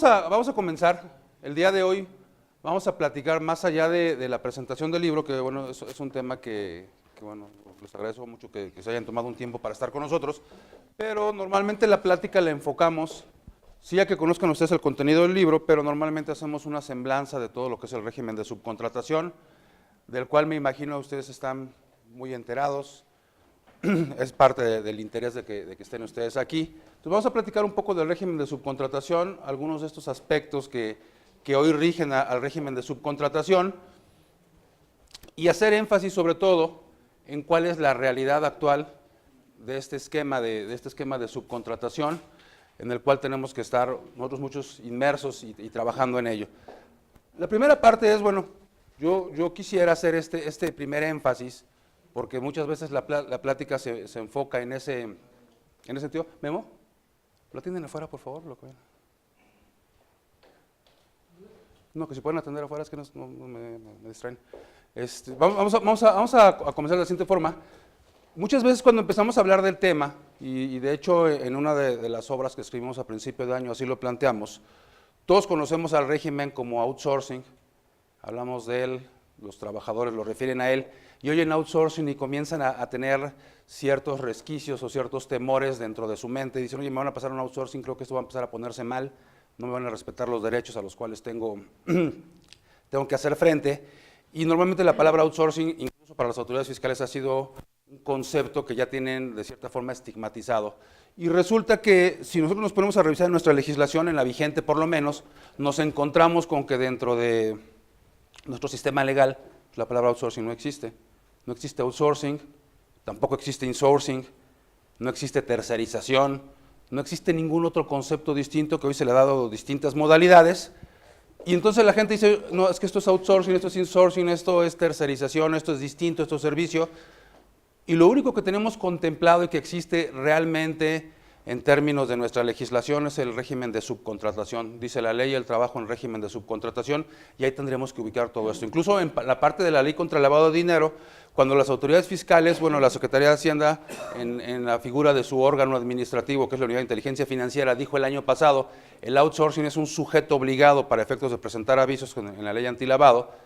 vamos a comenzar. El día de hoy vamos a platicar más allá de la presentación del libro, que bueno, es un tema que bueno, les agradezco mucho que se hayan tomado un tiempo para estar con nosotros, pero normalmente la plática la enfocamos, sí ya que conozcan ustedes el contenido del libro, pero normalmente hacemos una semblanza de todo lo que es el régimen de subcontratación, del cual me imagino ustedes están muy enterados. Es parte del interés de que estén ustedes aquí. Entonces vamos a platicar un poco del régimen de subcontratación, algunos de estos aspectos que hoy rigen al régimen de subcontratación y hacer énfasis sobre todo en cuál es la realidad actual de este esquema de subcontratación en el cual tenemos que estar nosotros muchos inmersos y trabajando en ello. La primera parte es, bueno, yo quisiera hacer este primer énfasis porque muchas veces la plática se enfoca en ese sentido. Memo, ¿lo atienden afuera, por favor? No, que si pueden atender afuera, es que no me distraen. Vamos a comenzar de la siguiente forma. Muchas veces cuando empezamos a hablar del tema, y de hecho en una de las obras que escribimos a principio de año así lo planteamos, todos conocemos al régimen como outsourcing, hablamos de él, los trabajadores lo refieren a él, y oyen outsourcing y comienzan a tener ciertos resquicios o ciertos temores dentro de su mente. Dicen, oye, me van a pasar un outsourcing, creo que esto va a empezar a ponerse mal, no me van a respetar los derechos a los cuales tengo que hacer frente. Y normalmente la palabra outsourcing, incluso para las autoridades fiscales, ha sido un concepto que ya tienen de cierta forma estigmatizado. Y resulta que si nosotros nos ponemos a revisar nuestra legislación, en la vigente por lo menos, nos encontramos con que dentro de nuestro sistema legal la palabra outsourcing no existe. No existe outsourcing, tampoco existe insourcing, no existe tercerización, no existe ningún otro concepto distinto que hoy se le ha dado distintas modalidades. Y entonces la gente dice, no, es que esto es outsourcing, esto es insourcing, esto es tercerización, esto es distinto, esto es servicio. Y lo único que tenemos contemplado y que existe realmente en términos de nuestra legislación es el régimen de subcontratación. Dice la ley, el trabajo en régimen de subcontratación, y ahí tendremos que ubicar todo esto. Incluso en la parte de la ley contra el lavado de dinero, cuando las autoridades fiscales, bueno, la Secretaría de Hacienda, en la figura de su órgano administrativo, que es la Unidad de Inteligencia Financiera, dijo el año pasado, el outsourcing es un sujeto obligado para efectos de presentar avisos en la ley antilavado.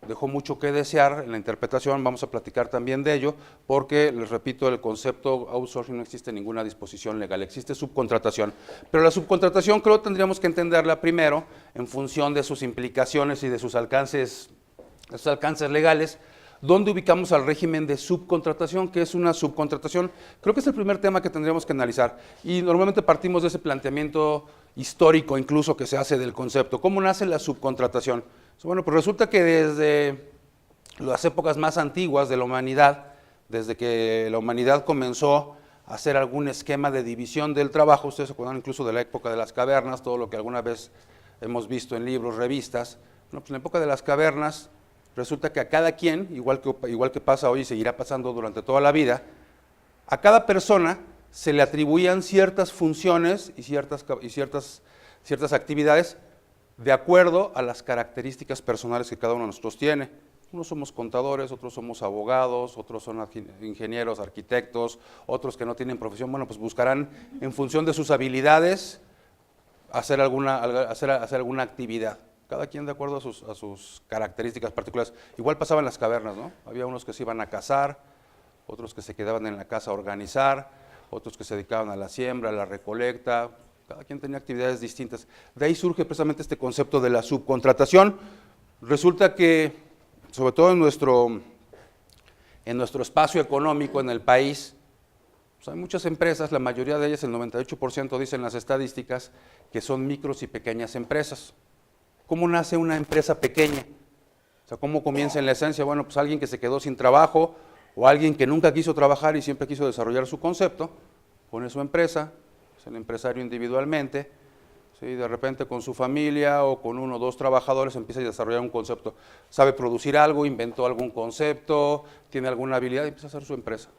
Dejó mucho que desear en la interpretación, vamos a platicar también de ello, porque, les repito, el concepto outsourcing no existe en ninguna disposición legal, existe subcontratación. Pero la subcontratación creo que tendríamos que entenderla primero en función de sus implicaciones y de sus alcances legales. ¿Dónde ubicamos al régimen de subcontratación? ¿Qué es una subcontratación? Creo que es el primer tema que tendríamos que analizar. Y normalmente partimos de ese planteamiento histórico incluso que se hace del concepto. ¿Cómo nace la subcontratación? Bueno, pues resulta que desde las épocas más antiguas de la humanidad, desde que la humanidad comenzó a hacer algún esquema de división del trabajo, ustedes se acuerdan incluso de la época de las cavernas, todo lo que alguna vez hemos visto en libros, revistas. Bueno, pues en la época de las cavernas resulta que a cada quien, igual que pasa hoy y seguirá pasando durante toda la vida, a cada persona se le atribuían ciertas funciones y ciertas actividades de acuerdo a las características personales que cada uno de nosotros tiene. Unos somos contadores, otros somos abogados, otros son ingenieros, arquitectos, otros que no tienen profesión, bueno, pues buscarán en función de sus habilidades hacer alguna actividad. Cada quien de acuerdo a sus características particulares. Igual pasaba en las cavernas, ¿no? Había unos que se iban a cazar, otros que se quedaban en la casa a organizar, otros que se dedicaban a la siembra, a la recolecta. Cada quien tenía actividades distintas. De ahí surge precisamente este concepto de la subcontratación. Resulta que, sobre todo en nuestro espacio económico, en el país, pues hay muchas empresas, la mayoría de ellas, el 98% dicen las estadísticas, que son micros y pequeñas empresas. ¿Cómo nace una empresa pequeña? O sea, ¿cómo comienza en la esencia? Bueno, pues alguien que se quedó sin trabajo o alguien que nunca quiso trabajar y siempre quiso desarrollar su concepto, pone su empresa, es el empresario individualmente, ¿sí? De repente con su familia o con uno o dos trabajadores empieza a desarrollar un concepto. Sabe producir algo, inventó algún concepto, tiene alguna habilidad y empieza a hacer su empresa.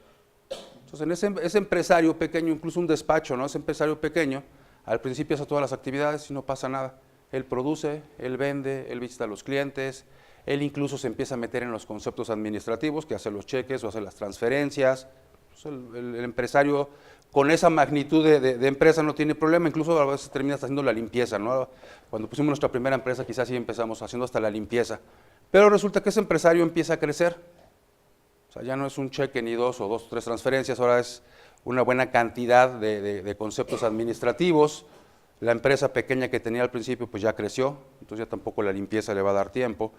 Entonces, en ese empresario pequeño, incluso un despacho, ¿no? Ese empresario pequeño, al principio hace todas las actividades y no pasa nada. Él produce, él vende, él visita a los clientes, él incluso se empieza a meter en los conceptos administrativos, que hace los cheques o hace las transferencias, Pues el empresario con esa magnitud de empresa no tiene problema, incluso a veces termina haciendo la limpieza, ¿no? Cuando pusimos nuestra primera empresa quizás sí empezamos haciendo hasta la limpieza, pero resulta que ese empresario empieza a crecer, o sea, ya no es un cheque ni dos o tres transferencias, ahora es una buena cantidad de conceptos administrativos. La empresa pequeña que tenía al principio pues ya creció, entonces ya tampoco la limpieza le va a dar tiempo.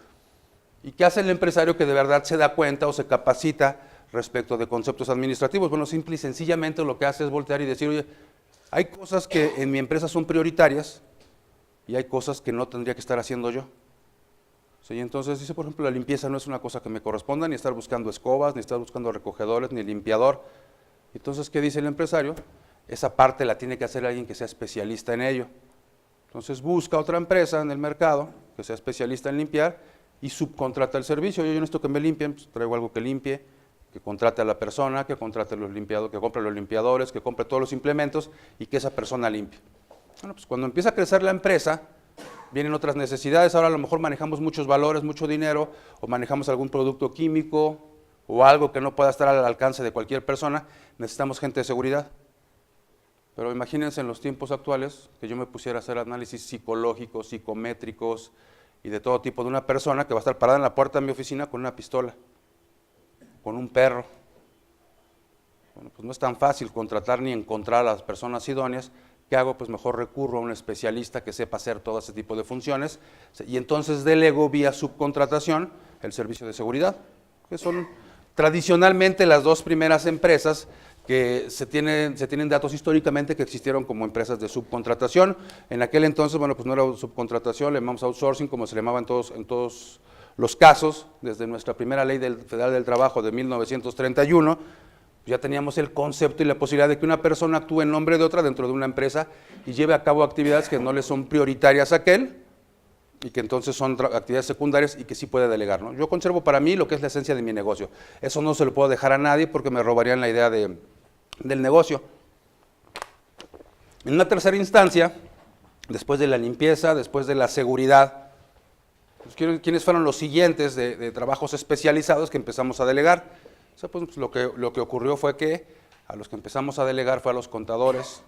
¿Y qué hace el empresario que de verdad se da cuenta o se capacita respecto de conceptos administrativos? Bueno, simple y sencillamente lo que hace es voltear y decir, oye, hay cosas que en mi empresa son prioritarias y hay cosas que no tendría que estar haciendo yo. Sí, entonces dice, por ejemplo, la limpieza no es una cosa que me corresponda, ni estar buscando escobas, ni estar buscando recogedores, ni limpiador. Entonces, ¿qué dice el empresario? Esa parte la tiene que hacer alguien que sea especialista en ello. Entonces busca otra empresa en el mercado que sea especialista en limpiar y subcontrata el servicio. Yo necesito que me limpien, pues traigo algo que limpie, que contrate a la persona, que contrate los limpiadores, que compre los limpiadores, que compre todos los implementos y que esa persona limpie. Bueno, pues cuando empieza a crecer la empresa, vienen otras necesidades. Ahora a lo mejor manejamos muchos valores, mucho dinero, o manejamos algún producto químico o algo que no pueda estar al alcance de cualquier persona. Necesitamos gente de seguridad. Pero imagínense en los tiempos actuales que yo me pusiera a hacer análisis psicológicos, psicométricos y de todo tipo de una persona que va a estar parada en la puerta de mi oficina con una pistola, con un perro. Bueno, pues no es tan fácil contratar ni encontrar a las personas idóneas. ¿Qué hago? Pues mejor recurro a un especialista que sepa hacer todo ese tipo de funciones y entonces delego vía subcontratación el servicio de seguridad, que son tradicionalmente las dos primeras empresas que se tienen datos históricamente que existieron como empresas de subcontratación. En aquel entonces, bueno, pues no era subcontratación, le llamamos outsourcing, como se le llamaba en todos los casos, desde nuestra primera ley federal del trabajo de 1931, ya teníamos el concepto y la posibilidad de que una persona actúe en nombre de otra dentro de una empresa y lleve a cabo actividades que no le son prioritarias a aquel y que entonces son actividades secundarias y que sí puede delegar, ¿no? Yo conservo para mí lo que es la esencia de mi negocio. Eso no se lo puedo dejar a nadie porque me robarían la idea del negocio. En una tercera instancia, después de la limpieza, después de la seguridad, pues, ¿quiénes fueron los siguientes de trabajos especializados que empezamos a delegar? O sea, pues, lo que ocurrió fue que a los que empezamos a delegar fue a los contadores.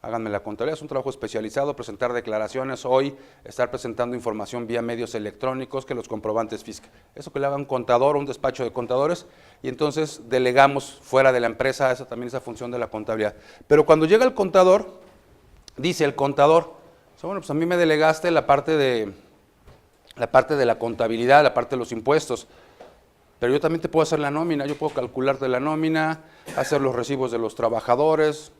Háganme la contabilidad, es un trabajo especializado, presentar declaraciones, hoy estar presentando información vía medios electrónicos, que los comprobantes fiscales, eso que le haga un contador o un despacho de contadores, y entonces delegamos fuera de la empresa esa función de la contabilidad. Pero cuando llega el contador, dice el contador, o sea, bueno, pues a mí me delegaste la parte de la contabilidad, la parte de los impuestos, pero yo también te puedo hacer la nómina, yo puedo calcularte la nómina, hacer los recibos de los trabajadores,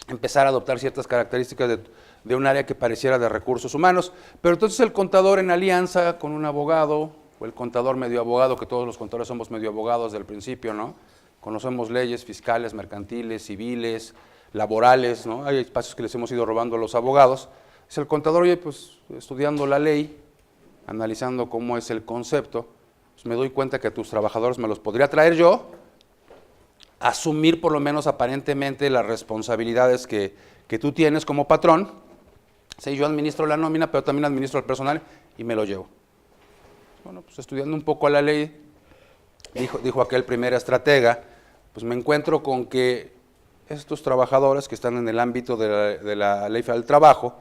empezar a adoptar ciertas características de un área que pareciera de recursos humanos, pero entonces el contador en alianza con un abogado, o el contador medio abogado, que todos los contadores somos medio abogados del principio, ¿no? Conocemos leyes fiscales, mercantiles, civiles, laborales, ¿no? Hay espacios que les hemos ido robando a los abogados. Es el contador, oye, pues estudiando la ley, analizando cómo es el concepto, pues me doy cuenta que a tus trabajadores me los podría traer yo, asumir por lo menos aparentemente las responsabilidades que tú tienes como patrón. Sí, yo administro la nómina, pero también administro el personal y me lo llevo. Bueno, pues estudiando un poco la ley, dijo aquel primer estratega, pues me encuentro con que estos trabajadores que están en el ámbito de la Ley Federal del Trabajo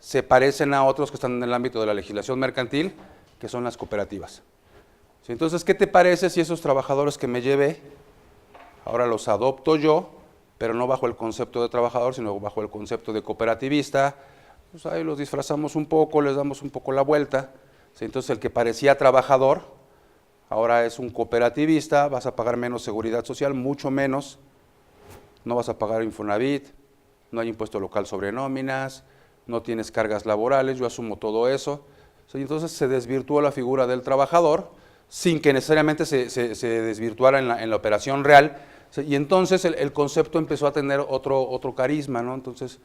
se parecen a otros que están en el ámbito de la legislación mercantil, que son las cooperativas. Sí, entonces, ¿qué te parece si esos trabajadores que me llevé ahora los adopto yo, pero no bajo el concepto de trabajador, sino bajo el concepto de cooperativista? Pues ahí los disfrazamos un poco, les damos un poco la vuelta. ¿Sí? Entonces el que parecía trabajador, ahora es un cooperativista, vas a pagar menos seguridad social, mucho menos, no vas a pagar Infonavit, no hay impuesto local sobre nóminas, no tienes cargas laborales, yo asumo todo eso. ¿Sí? Entonces se desvirtuó la figura del trabajador, sin que necesariamente se desvirtuara en la operación real. Y entonces el concepto empezó a tener otro carisma, ¿no? Entonces,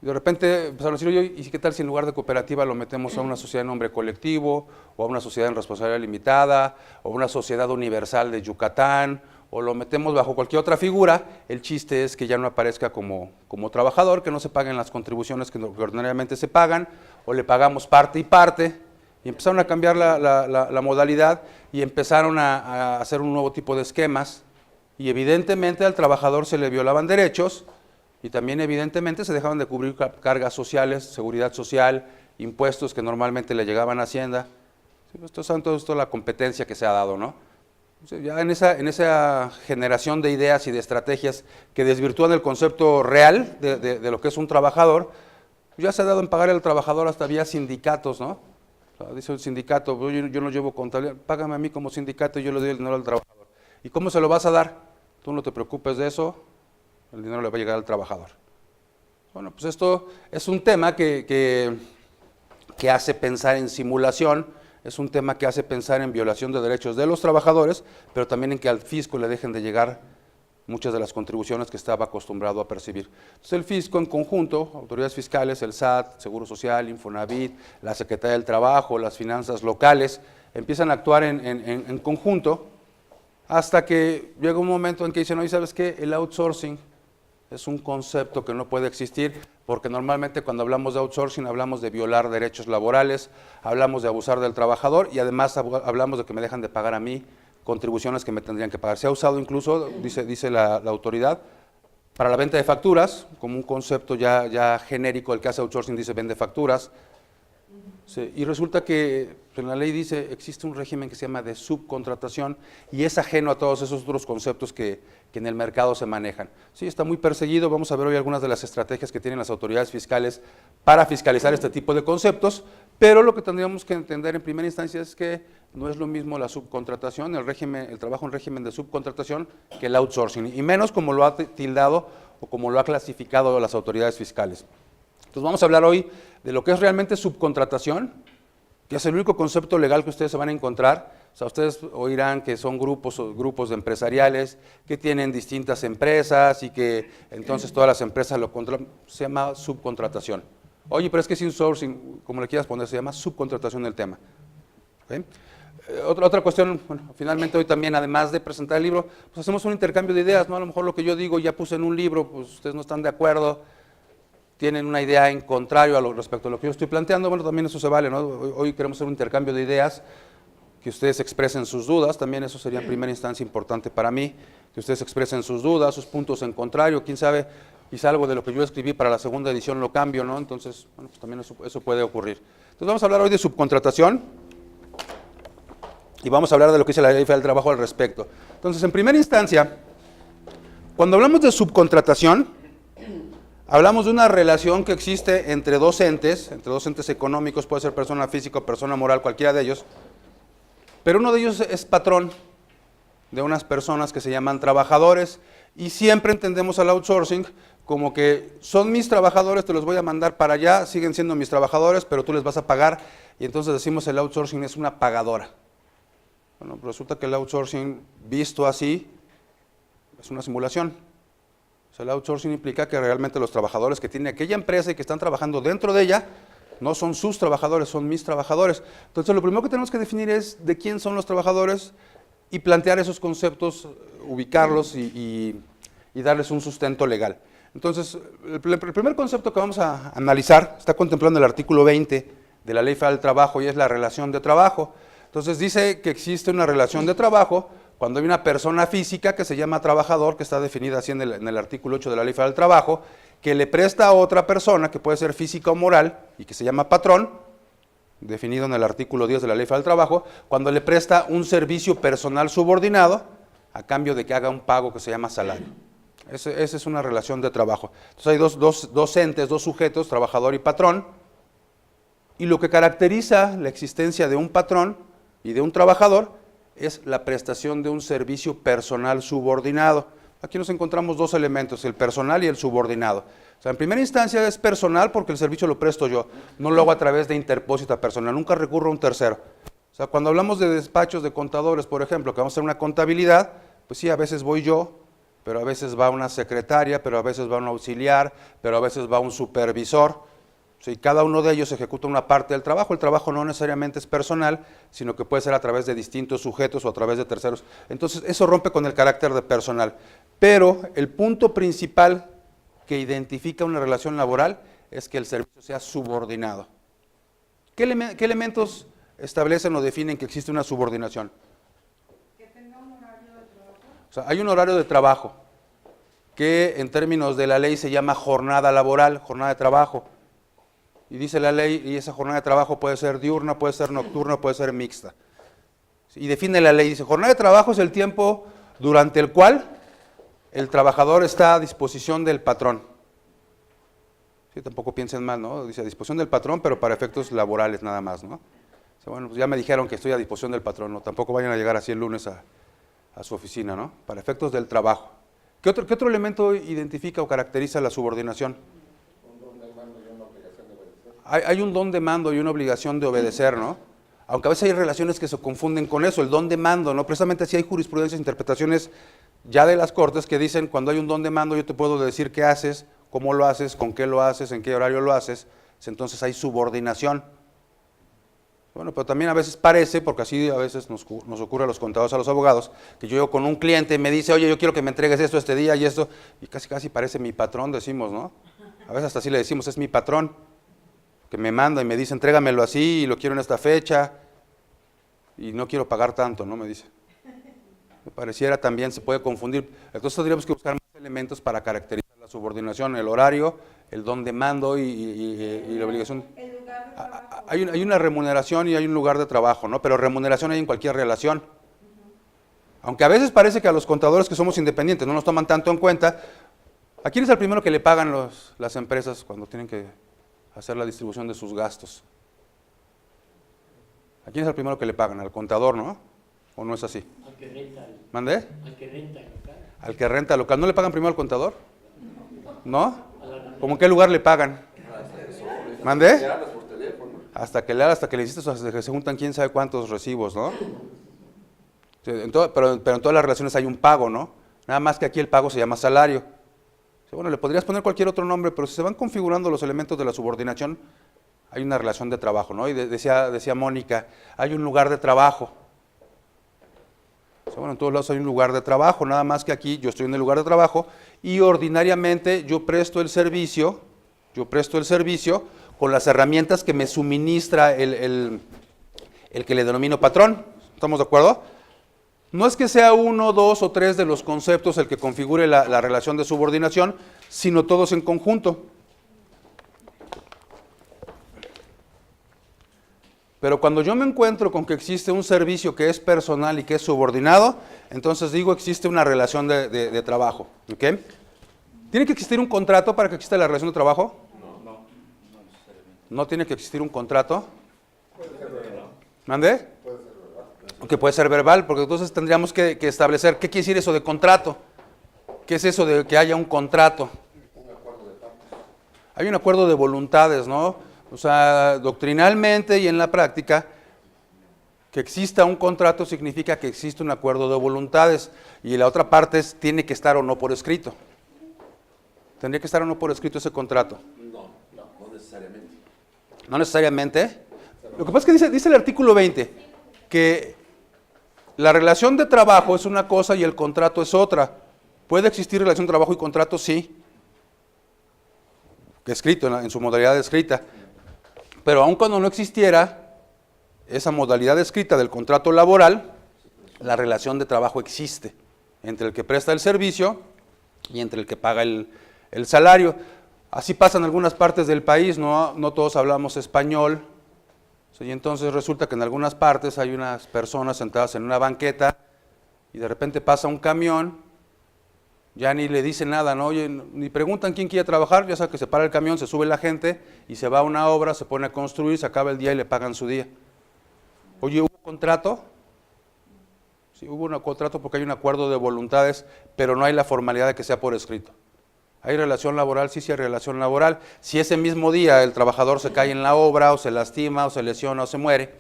de repente empezaron a decir, oye, ¿y qué tal si en lugar de cooperativa lo metemos a una sociedad en nombre colectivo, o a una sociedad en responsabilidad limitada, o a una sociedad universal de Yucatán, o lo metemos bajo cualquier otra figura? El chiste es que ya no aparezca como trabajador, que no se paguen las contribuciones que ordinariamente se pagan, o le pagamos parte y parte. Y empezaron a cambiar la modalidad y empezaron a hacer un nuevo tipo de esquemas y evidentemente al trabajador se le violaban derechos y también evidentemente se dejaban de cubrir cargas sociales, seguridad social, impuestos que normalmente le llegaban a Hacienda. Sí, pues, todo esto la competencia que se ha dado, ¿no? O sea, ya en esa generación de ideas y de estrategias que desvirtúan el concepto real de lo que es un trabajador, ya se ha dado en pagar al trabajador hasta vía sindicatos, ¿no? O sea, dice el sindicato, yo no llevo contabilidad, págame a mí como sindicato y yo le doy el dinero al trabajador. ¿Y cómo se lo vas a dar? Tú no te preocupes de eso, el dinero le va a llegar al trabajador. Bueno, pues esto es un tema que hace pensar en simulación, es un tema que hace pensar en violación de derechos de los trabajadores, pero también en que al fisco le dejen de llegar muchas de las contribuciones que estaba acostumbrado a percibir. Entonces el fisco en conjunto, autoridades fiscales, el SAT, Seguro Social, Infonavit, la Secretaría del Trabajo, las finanzas locales, empiezan a actuar en conjunto hasta que llega un momento en que dicen, oye, ¿sabes qué? El outsourcing es un concepto que no puede existir porque normalmente cuando hablamos de outsourcing hablamos de violar derechos laborales, hablamos de abusar del trabajador y además hablamos de que me dejan de pagar a mí contribuciones que me tendrían que pagar. Se ha usado incluso, dice la autoridad, para la venta de facturas, como un concepto ya genérico, el que hace outsourcing dice vende facturas. Sí, y resulta que en la ley dice, existe un régimen que se llama de subcontratación y es ajeno a todos esos otros conceptos que en el mercado se manejan. Sí, está muy perseguido, vamos a ver hoy algunas de las estrategias que tienen las autoridades fiscales para fiscalizar este tipo de conceptos, pero lo que tendríamos que entender en primera instancia es que no es lo mismo la subcontratación, el trabajo en régimen de subcontratación que el outsourcing, y menos como lo ha tildado o como lo ha clasificado las autoridades fiscales. Entonces vamos a hablar hoy de lo que es realmente subcontratación, que es el único concepto legal que ustedes se van a encontrar. O sea, ustedes oirán que son grupos de empresariales que tienen distintas empresas y que entonces todas las empresas lo controlan. Se llama subcontratación. Oye, pero es que es insourcing, como le quieras poner, se llama subcontratación del tema. ¿Okay? Otra cuestión, bueno, finalmente hoy también, además de presentar el libro, pues hacemos un intercambio de ideas, ¿no? A lo mejor lo que yo digo ya puse en un libro, pues ustedes no están de acuerdo, tienen una idea en contrario respecto a lo que yo estoy planteando, bueno, también eso se vale, ¿no? Hoy queremos hacer un intercambio de ideas, que ustedes expresen sus dudas, también eso sería en primera instancia importante para mí, que ustedes expresen sus dudas, sus puntos en contrario, quién sabe, quizá algo de lo que yo escribí para la segunda edición lo cambio, ¿no? Entonces, bueno, pues también eso puede ocurrir. Entonces vamos a hablar hoy de subcontratación y vamos a hablar de lo que dice la Ley Federal del Trabajo al respecto. Entonces, en primera instancia, cuando hablamos de subcontratación, hablamos de una relación que existe entre dos entes económicos, puede ser persona física o persona moral, cualquiera de ellos, pero uno de ellos es patrón de unas personas que se llaman trabajadores y siempre entendemos al outsourcing como que son mis trabajadores, te los voy a mandar para allá, siguen siendo mis trabajadores, pero tú les vas a pagar y entonces decimos el outsourcing es una pagadora. Bueno, resulta que el outsourcing visto así es una simulación. O sea, el outsourcing implica que realmente los trabajadores que tiene aquella empresa y que están trabajando dentro de ella no son sus trabajadores, son mis trabajadores. Entonces, lo primero que tenemos que definir es de quién son los trabajadores y plantear esos conceptos, ubicarlos y darles un sustento legal. Entonces, el primer concepto que vamos a analizar está contemplando el artículo 20 de la Ley Federal del Trabajo y es la relación de trabajo. Entonces, dice que existe una relación de trabajo cuando hay una persona física que se llama trabajador, que está definida así en el artículo 8 de la Ley Federal del Trabajo, que le presta a otra persona, que puede ser física o moral, y que se llama patrón, definido en el artículo 10 de la Ley Federal del Trabajo, cuando le presta un servicio personal subordinado a cambio de que haga un pago que se llama salario. Esa es una relación de trabajo. Entonces hay dos entes, dos sujetos, trabajador y patrón, y lo que caracteriza la existencia de un patrón y de un trabajador es la prestación de un servicio personal subordinado. Aquí nos encontramos dos elementos, el personal y el subordinado. O sea, en primera instancia es personal porque el servicio lo presto yo, no lo hago a través de interpósita personal, nunca recurro a un tercero. O sea, cuando hablamos de despachos de contadores, por ejemplo, que vamos a hacer una contabilidad, pues sí, a veces voy yo, pero a veces va una secretaria, pero a veces va un auxiliar, pero a veces va un supervisor. O sea, y cada uno de ellos ejecuta una parte del trabajo. El trabajo no necesariamente es personal, sino que puede ser a través de distintos sujetos o a través de terceros. Entonces, eso rompe con el carácter de personal. Pero el punto principal que identifica una relación laboral es que el servicio sea subordinado. ¿Qué elementos establecen o definen que existe una subordinación? Que tenga un horario de trabajo. O sea, hay un horario de trabajo que en términos de la ley se llama jornada laboral, jornada de trabajo. Y dice la ley, y esa jornada de trabajo puede ser diurna, puede ser nocturna, puede ser mixta. Y define la ley, dice, jornada de trabajo es el tiempo durante el cual el trabajador está a disposición del patrón. Sí, tampoco piensen mal, ¿no? Dice a disposición del patrón, pero para efectos laborales nada más, ¿no? O sea, bueno, pues ya me dijeron que estoy a disposición del patrón, ¿no? Tampoco vayan a llegar así el lunes a su oficina, ¿no? Para efectos del trabajo. ¿Qué otro elemento identifica o caracteriza la subordinación? Hay un don de mando y una obligación de obedecer, ¿no? Aunque a veces hay relaciones que se confunden con eso, el don de mando, ¿no? Precisamente si hay jurisprudencias, interpretaciones ya de las cortes que dicen, cuando hay un don de mando yo te puedo decir qué haces, cómo lo haces, con qué lo haces, en qué horario lo haces, entonces hay subordinación. Bueno, pero también a veces parece, porque así a veces nos ocurre a los contadores, a los abogados, que yo llego con un cliente y me dice, oye, yo quiero que me entregues esto este día y esto, y casi parece mi patrón, decimos, ¿no? A veces hasta así le decimos, es mi patrón, que me manda y me dice, entrégamelo así, y lo quiero en esta fecha, y no quiero pagar tanto, ¿no? Me dice. Me pareciera también, se puede confundir. Entonces tendríamos que buscar más elementos para caracterizar la subordinación, el horario, el don de mando y la obligación. Hay una remuneración y hay un lugar de trabajo, ¿no? Pero remuneración hay en cualquier relación. Aunque a veces parece que a los contadores que somos independientes no nos toman tanto en cuenta, ¿a quién es el primero que le pagan las empresas cuando tienen que hacer la distribución de sus gastos? ¿A quién es el primero que le pagan? Al contador, ¿no? ¿O no es así? Al que renta. ¿Mandé? Al que renta el local. Al que renta el local. ¿No le pagan primero al contador? ¿No? ¿Cómo en qué lugar le pagan? ¿Mandé? Hasta que le hiciste, hasta que se juntan quién sabe cuántos recibos, ¿no? Pero en todas las relaciones hay un pago, ¿no? Nada más que aquí el pago se llama salario. Bueno, le podrías poner cualquier otro nombre, pero si se van configurando los elementos de la subordinación, hay una relación de trabajo, ¿no? Y decía Mónica, hay un lugar de trabajo. Bueno, en todos lados hay un lugar de trabajo, nada más que aquí yo estoy en el lugar de trabajo y ordinariamente yo presto el servicio con las herramientas que me suministra el que le denomino patrón. ¿Estamos de acuerdo? No es que sea uno, dos o tres de los conceptos el que configure la relación de subordinación, sino todos en conjunto. Pero cuando yo me encuentro con que existe un servicio que es personal y que es subordinado, entonces digo existe una relación de trabajo. ¿Ok? ¿Tiene que existir un contrato para que exista la relación de trabajo? No. ¿No tiene que existir un contrato? ¿Mande? Que puede ser verbal, porque entonces tendríamos que establecer qué quiere decir eso de contrato. ¿Qué es eso de que haya un contrato? Hay un acuerdo de voluntades, ¿no? O sea, doctrinalmente y en la práctica, que exista un contrato significa que existe un acuerdo de voluntades y la otra parte tiene que estar o no por escrito. ¿Tendría que estar o no por escrito ese contrato? No necesariamente. ¿No necesariamente? Lo que pasa es que dice el artículo 20 que la relación de trabajo es una cosa y el contrato es otra. ¿Puede existir relación de trabajo y contrato? Sí. Que escrito, en su modalidad escrita. Pero aun cuando no existiera esa modalidad escrita del contrato laboral, la relación de trabajo existe entre el que presta el servicio y entre el que paga el salario. Así pasa en algunas partes del país, no todos hablamos español, y entonces resulta que en algunas partes hay unas personas sentadas en una banqueta y de repente pasa un camión, ya ni le dicen nada, ¿no? Oye, ni preguntan quién quiere trabajar, ya sabe que se para el camión, se sube la gente y se va a una obra, se pone a construir, se acaba el día y le pagan su día. Oye, ¿hubo contrato? Sí, hubo un contrato porque hay un acuerdo de voluntades, pero no hay la formalidad de que sea por escrito. ¿Hay relación laboral? Sí hay relación laboral. Si ese mismo día el trabajador se cae en la obra, o se lastima, o se lesiona, o se muere,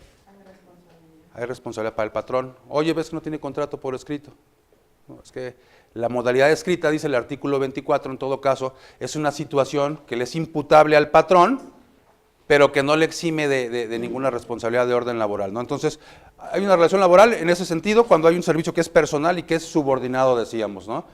hay responsabilidad para el patrón. Oye, ¿ves que no tiene contrato por escrito? No, es que la modalidad escrita, dice el artículo 24, en todo caso, es una situación que le es imputable al patrón, pero que no le exime de ninguna responsabilidad de orden laboral, ¿no? Entonces, hay una relación laboral en ese sentido cuando hay un servicio que es personal y que es subordinado, decíamos, ¿no?